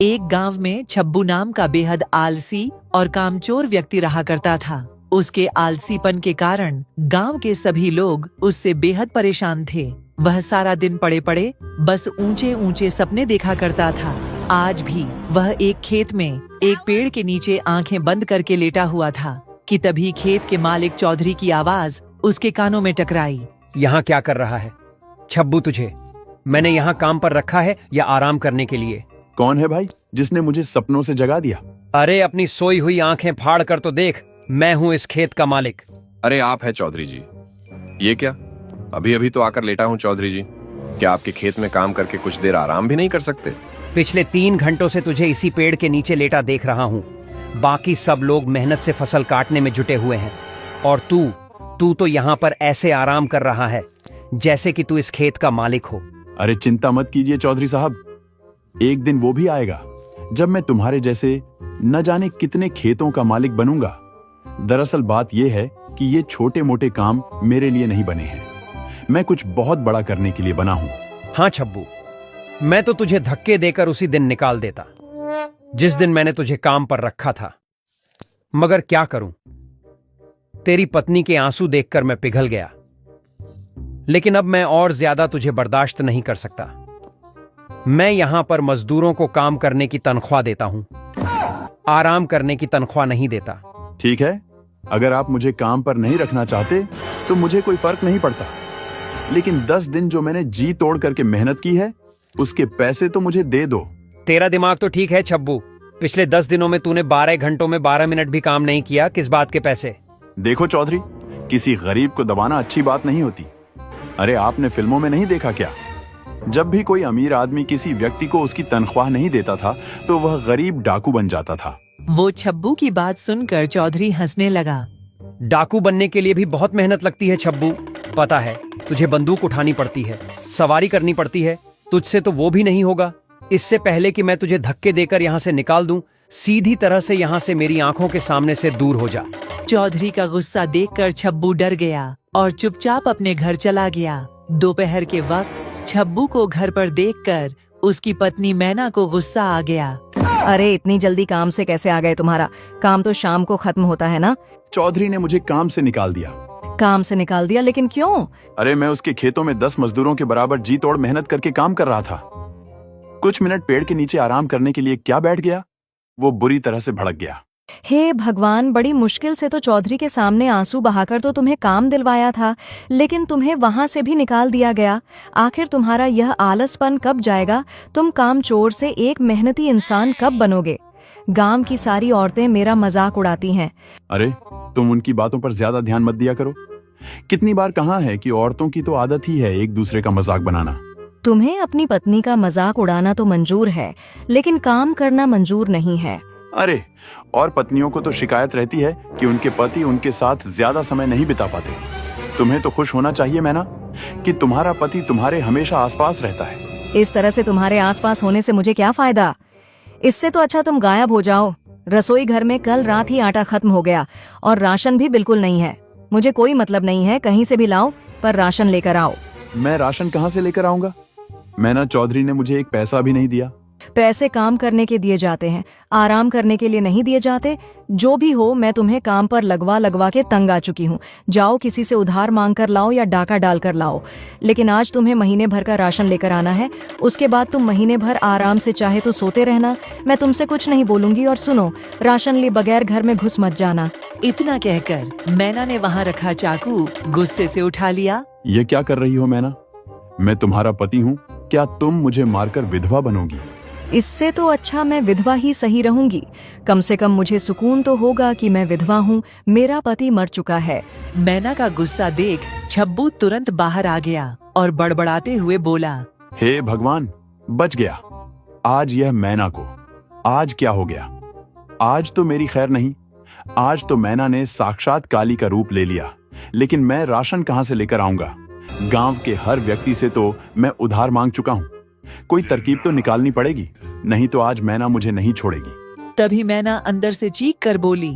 एक गांव में छब्बू नाम का बेहद आलसी और कामचोर व्यक्ति रहा करता था। उसके आलसीपन के कारण गांव के सभी लोग उससे बेहद परेशान थे। वह सारा दिन पड़े पड़े बस ऊंचे ऊंचे सपने देखा करता था। आज भी वह एक खेत में एक पेड़ के नीचे आंखें बंद करके लेटा हुआ था कि तभी खेत के मालिक चौधरी की आवाज उसके कानों में टकराई। यहाँ क्या कर रहा है छब्बू? तुझे मैंने यहाँ काम पर रखा है या आराम करने के लिए? कौन है भाई जिसने मुझे सपनों से जगा दिया? अरे अपनी सोई हुई आंखें फाड़ कर तो देख, मैं हूँ इस खेत का मालिक। अरे आप है चौधरी जी? ये क्या, अभी अभी तो आकर लेटा हूँ चौधरी जी। क्या आपके खेत में काम करके कुछ देर आराम भी नहीं कर सकते? पिछले 3 घंटों से तुझे इसी पेड़ के नीचे लेटा देख रहा हूँ। बाकी सब लोग मेहनत से फसल काटने में जुटे हुए हैं और तू तो यहाँ पर ऐसे आराम कर रहा है जैसे कि तू इस खेत का मालिक हो। अरे चिंता मत कीजिए चौधरी साहब, एक दिन वो भी आएगा जब मैं तुम्हारे जैसे न जाने कितने खेतों का मालिक बनूंगा। दरअसल बात यह है कि ये छोटे मोटे काम मेरे लिए नहीं बने हैं, मैं कुछ बहुत बड़ा करने के लिए बना हूं। हाँ छब्बू, मैं तो तुझे धक्के देकर उसी दिन निकाल देता जिस दिन मैंने तुझे काम पर रखा था, मगर क्या करूं, तेरी पत्नी के आंसू देखकर मैं पिघल गया। लेकिन अब मैं और ज्यादा तुझे बर्दाश्त नहीं कर सकता। मैं यहां पर मजदूरों को काम करने की तनख्वाह देता हूं, आराम करने की तनख्वाह नहीं देता। ठीक है, अगर आप मुझे काम पर नहीं रखना चाहते तो मुझे कोई फर्क नहीं पड़ता, लेकिन 10 दिन जो मैंने जी तोड़ करके मेहनत की है उसके पैसे तो मुझे दे दो। तेरा दिमाग तो ठीक है छब्बू, पिछले 10 दिनों में तूने 12 घंटों में 12 मिनट भी काम नहीं किया, किस बात के पैसे? देखो चौधरी, किसी गरीब को दबाना अच्छी बात नहीं होती। अरे आपने फिल्मों में नहीं देखा क्या, जब भी कोई अमीर आदमी किसी व्यक्ति को उसकी तनख्वाह नहीं देता था तो वह गरीब डाकू बन जाता था। वो छब्बू की बात सुनकर चौधरी हंसने लगा। डाकू बनने के लिए भी बहुत मेहनत लगती है छब्बू, पता है तुझे बंदूक उठानी पड़ती है, सवारी करनी पड़ती है, तुझसे तो वो भी नहीं होगा। इससे पहले कि मैं तुझे धक्के देकर यहाँ से निकाल दूं, सीधी तरह से यहाँ से मेरी आंखों के सामने से दूर हो जा। चौधरी का गुस्सा देखकर छब्बू डर गया और चुपचाप अपने घर चला गया। दोपहर के वक्त छब्बू को घर पर देखकर उसकी पत्नी मैना को गुस्सा आ गया। अरे इतनी जल्दी काम से कैसे आ गए? तुम्हारा काम तो शाम को खत्म होता है ना? चौधरी ने मुझे काम से निकाल दिया। काम से निकाल दिया, लेकिन क्यों? अरे मैं उसके खेतों में 10 मजदूरों के बराबर जी तोड़ मेहनत करके काम कर रहा था। कुछ मिनट पेड़ के नीचे आराम करने के लिए क्या बैठ गया, वो बुरी तरह से भड़क गया। हे भगवान, बड़ी मुश्किल से तो चौधरी के सामने आंसू बहाकर तो तुम्हें काम दिलवाया था, लेकिन तुम्हें वहां से भी निकाल दिया गया। आखिर तुम्हारा यह आलसपन कब जाएगा? तुम काम चोर से एक मेहनती इंसान कब बनोगे? गांव की सारी औरतें मेरा मजाक उड़ाती हैं। अरे तुम उनकी बातों पर ज्यादा ध्यान मत दिया करो। कितनी बार कहा है कि औरतों की तो आदत ही है एक दूसरे का मजाक बनाना। तुम्हें अपनी पत्नी का मजाक उड़ाना तो मंजूर है, लेकिन काम करना मंजूर नहीं है। अरे और पत्नियों को तो शिकायत रहती है कि उनके पति उनके साथ ज्यादा समय नहीं बिता पाते। तुम्हें तो खुश होना चाहिए मैना कि तुम्हारा पति तुम्हारे हमेशा आसपास रहता है। इस तरह से तुम्हारे आसपास होने से मुझे क्या फायदा? इससे तो अच्छा तुम गायब हो जाओ। रसोई घर में कल रात ही आटा खत्म हो गया और राशन भी बिल्कुल नहीं है। मुझे कोई मतलब नहीं है, कहीं से भी लाओ, पर राशन लेकर आओ। मैं राशन कहाँ से लेकर आऊंगा? मैना चौधरी ने मुझे एक पैसा भी नहीं दिया। पैसे काम करने के दिए जाते हैं, आराम करने के लिए नहीं दिए जाते। जो भी हो, मैं तुम्हें काम पर लगवा के तंग आ चुकी हूँ। जाओ किसी से उधार मांग कर लाओ या डाका डाल कर लाओ, लेकिन आज तुम्हें महीने भर का राशन लेकर आना है। उसके बाद तुम महीने भर आराम से चाहे तो सोते रहना। मैं तुमसे कुछ नहीं बोलूंगी। और सुनो, राशन लिए बगैर घर में घुस मत जाना। इतना कहकर मैना ने वहाँ रखा चाकू गुस्से से उठा लिया। ये क्या कर रही हो मैना? मैं तुम्हारा पति हूँ, क्या तुम मुझे मारकर विधवा बनोगी? इससे तो अच्छा मैं विधवा ही सही रहूंगी। कम से कम मुझे सुकून तो होगा कि मैं विधवा हूँ, मेरा पति मर चुका है। मैना का गुस्सा देख छब्बू तुरंत बाहर आ गया और बड़बड़ाते हुए बोला, हे भगवान, बच गया। आज यह मैना को आज क्या हो गया? आज तो मेरी खैर नहीं। आज तो मैना ने साक्षात काली का रूप ले लिया। लेकिन मैं राशन कहाँ से लेकर आऊंगा? गांव के हर व्यक्ति से तो मैं उधार मांग चुका हूँ। कोई तरकीब तो निकालनी पड़ेगी, नहीं तो आज मैना मुझे नहीं छोड़ेगी। तभी मैना अंदर से चीख कर बोली,